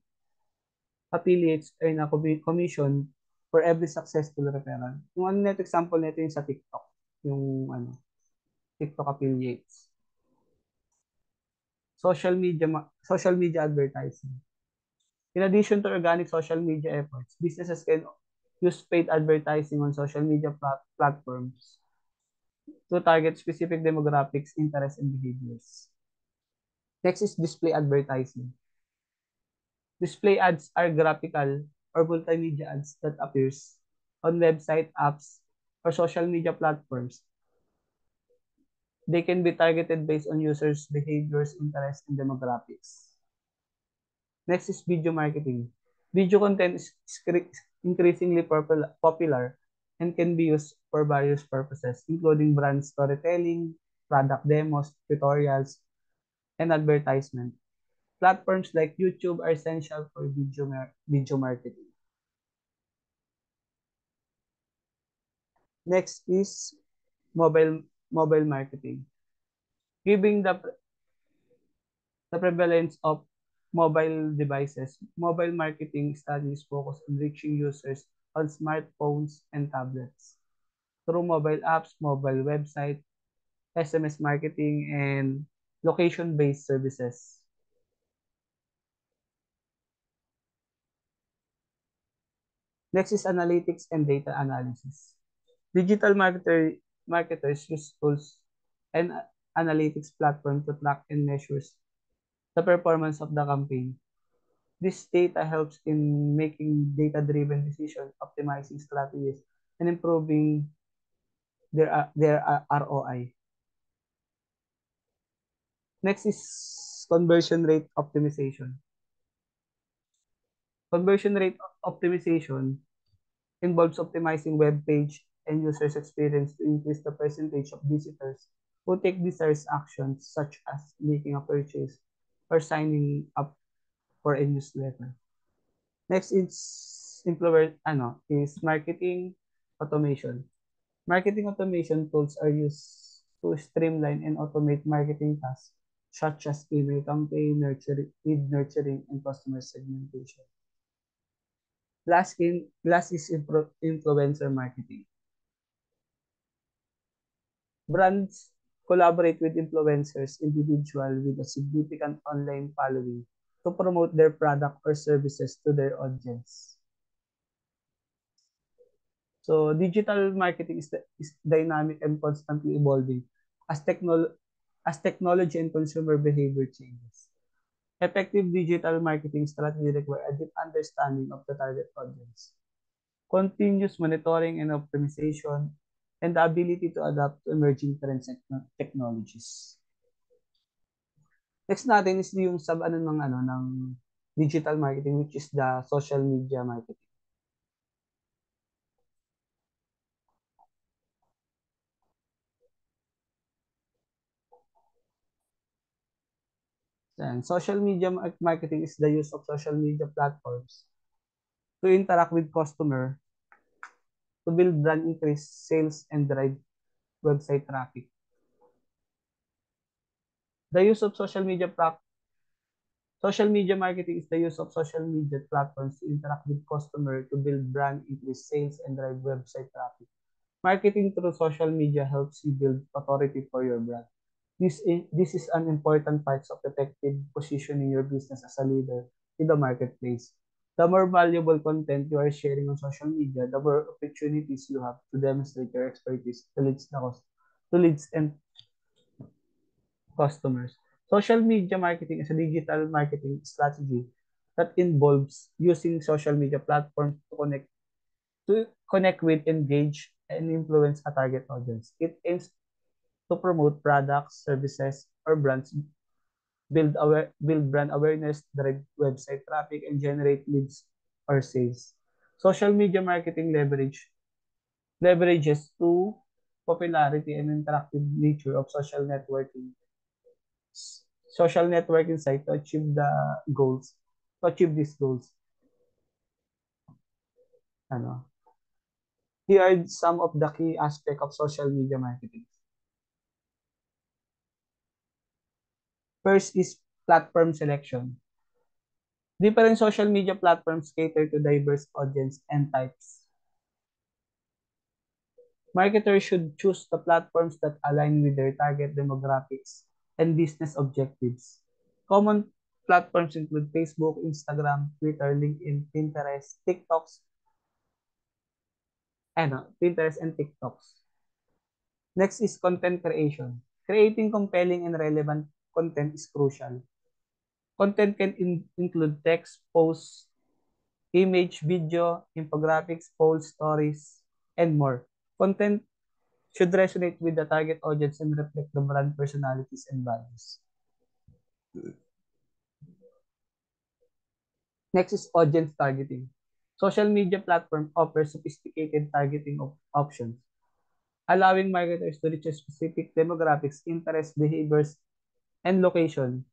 Affiliates earn a commission for every successful referral. Yung ano neto example nito yung sa TikTok, yung TikTok affiliates. Social media advertising. In addition to organic social media efforts, businesses can use paid advertising on social media platforms to target specific demographics, interests, and behaviors. Next is display advertising. Display ads are graphical or multimedia ads that appears on website, apps, or social media platforms. They can be targeted based on users' behaviors, interests, and demographics. Next is video marketing. Video content is increasingly popular and can be used for various purposes, including brand storytelling, product demos, tutorials, and advertisement. Platforms like YouTube are essential for video marketing. Next is mobile marketing. Given the prevalence of mobile devices, mobile marketing studies focus on reaching users on smartphones and tablets through mobile apps, mobile website, SMS marketing, and location-based services. Next is analytics and data analysis. Digital marketers use tools and analytics platform to track and measures the performance of the campaign. This data helps in making data-driven decisions, optimizing strategies, and improving their ROI. Next is conversion rate optimization. Conversion rate optimization involves optimizing web page and users' experience to increase the percentage of visitors who take desired actions such as making a purchase or signing up for a newsletter. Next is marketing automation. Marketing automation tools are used to streamline and automate marketing tasks such as email campaign, lead nurturing, and customer segmentation. Last is influencer marketing. Brands collaborate with influencers, individual with a significant online following to promote their product or services to their audience. So digital marketing is dynamic and constantly evolving as technology and consumer behavior changes. Effective digital marketing strategy require a deep understanding of the target audience, continuous monitoring and optimization, and the ability to adapt to emerging trends and technologies. Next natin is yung ng digital marketing, which is the social media marketing. And social media marketing is the use of social media platforms to interact with customer, to build brand, increase sales, and drive website traffic. The use of social media marketing is the use of social media platforms to interact with customer, to build brand, increase sales, and drive website traffic. Marketing through social media helps you build authority for your brand. This is an important part of effective positioning your business as a leader in the marketplace. The more valuable content you are sharing on social media, the more opportunities you have to demonstrate your expertise to leads and customers. Social media marketing is a digital marketing strategy that involves using social media platforms to connect with, engage, and influence a target audience. It aims to promote products, services, or brands, build brand awareness, drive website traffic, and generate leads or sales. Social media marketing leverages to popularity and interactive nature of social networking site to achieve these goals. Ano? Here are some of the key aspects of social media marketing. First is platform selection. Different social media platforms cater to diverse audience and types. Marketers should choose the platforms that align with their target demographics and business objectives. Common platforms include Facebook, Instagram, Twitter, LinkedIn, Pinterest and TikToks. Next is content creation. Creating compelling and relevant content is crucial. Content can include text, posts, image, video, infographics, polls, stories, and more. Content should resonate with the target audience and reflect the brand personalities and values. Next is audience targeting. Social media platform offers sophisticated targeting options, allowing marketers to reach a specific demographics, interests, behaviors, and location.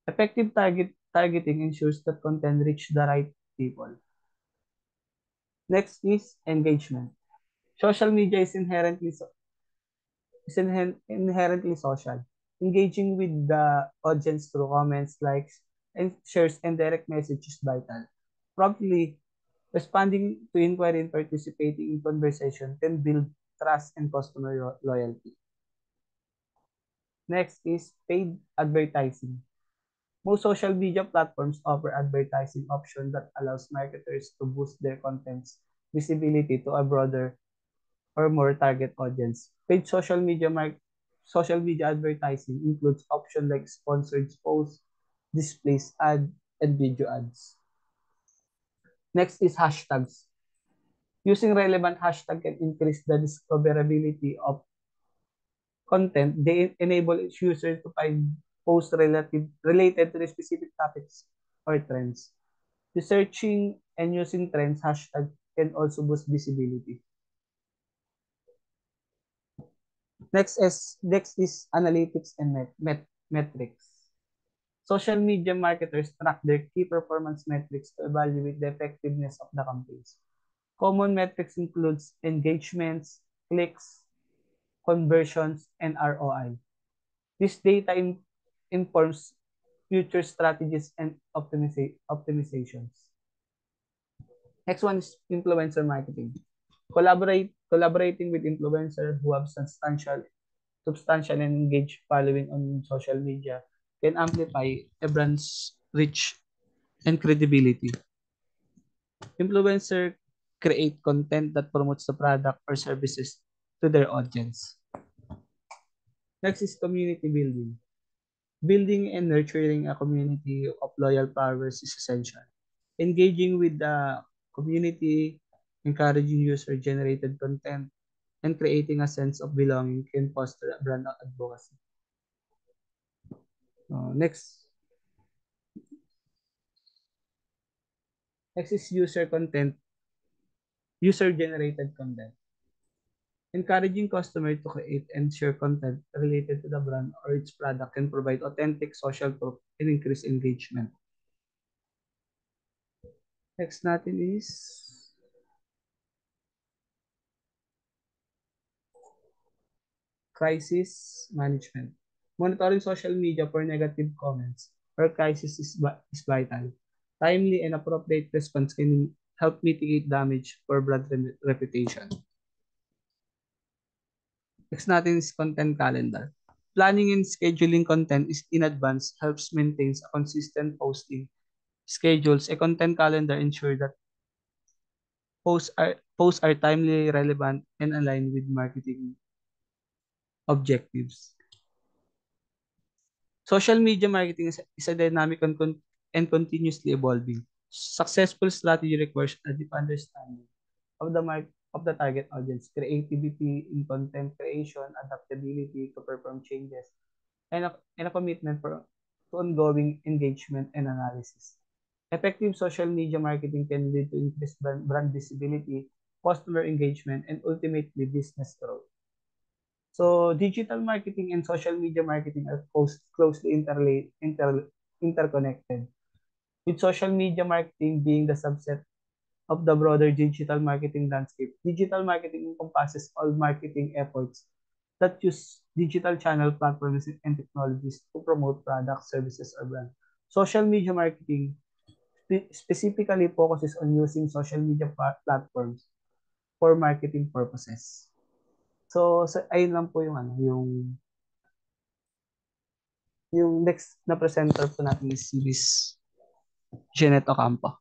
Effective targeting ensures that content reach the right people. Next is engagement. Social media is inherently social. Engaging with the audience through comments, likes, and shares and direct messages is vital. Promptly responding to inquiry and participating in conversation can build trust and customer loyalty. Next is paid advertising. Most social media platforms offer advertising option that allows marketers to boost their content's visibility to a broader or more target audience. Social media advertising includes options like sponsored posts, displays, and video ads. Next is hashtags. Using relevant hashtag can increase the discoverability of content. They enable its users to find posts related to the specific topics or trends. Researching and using trends hashtag can also boost visibility. Next is analytics and metrics. Social media marketers track their key performance metrics to evaluate the effectiveness of the campaigns. Common metrics includes engagements, clicks, conversions, and ROI. This data informs future strategies and optimizations. Next one is influencer marketing. Collaborating with influencers who have substantial and engaged following on social media can amplify a brand's reach and credibility. Influencer create content that promotes the product or services to their audience. Next is community building. Building and nurturing a community of loyal followers is essential. Engaging with the community, encouraging user-generated content, and creating a sense of belonging can foster a brand advocacy. Next is user-generated content. Encouraging customers to create and share content related to the brand or its product can provide authentic social proof and increase engagement. Next natin is crisis management. Monitoring social media for negative comments or crisis is vital. Timely and appropriate response can help mitigate damage for brand reputation. Next natin is content calendar. Planning and scheduling content is in advance helps maintain a consistent posting schedules. A content calendar ensure that posts are timely, relevant, and aligned with marketing objectives. Social media marketing is a dynamic and continuously evolving. Successful strategy requires a deep understanding of the target audience, creativity in content creation, adaptability to perform changes, and a commitment to ongoing engagement and analysis. Effective social media marketing can lead to increased brand visibility, customer engagement, and ultimately business growth. So digital marketing and social media marketing are closely interconnected, with social media marketing being the subset of the broader digital marketing landscape. Digital marketing encompasses all marketing efforts that use digital channel platforms and technologies to promote products, services, or brands. Social media marketing specifically focuses on using social media platforms for marketing purposes. So ayun lang po yung yung next na presenter po natin is si Miss Jeanette Ocampo.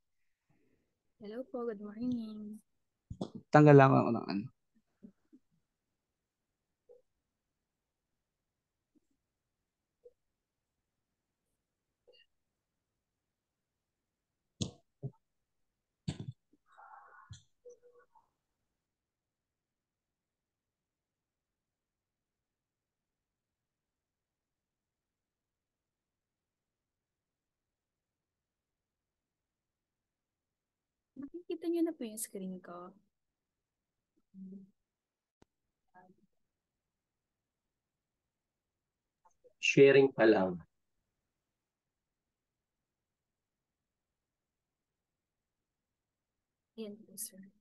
Hello po, good morning. Tanggal lang ako ng ano. Nakikita niyo na po yung screen ko. Sharing pa lang. Yan po, sir.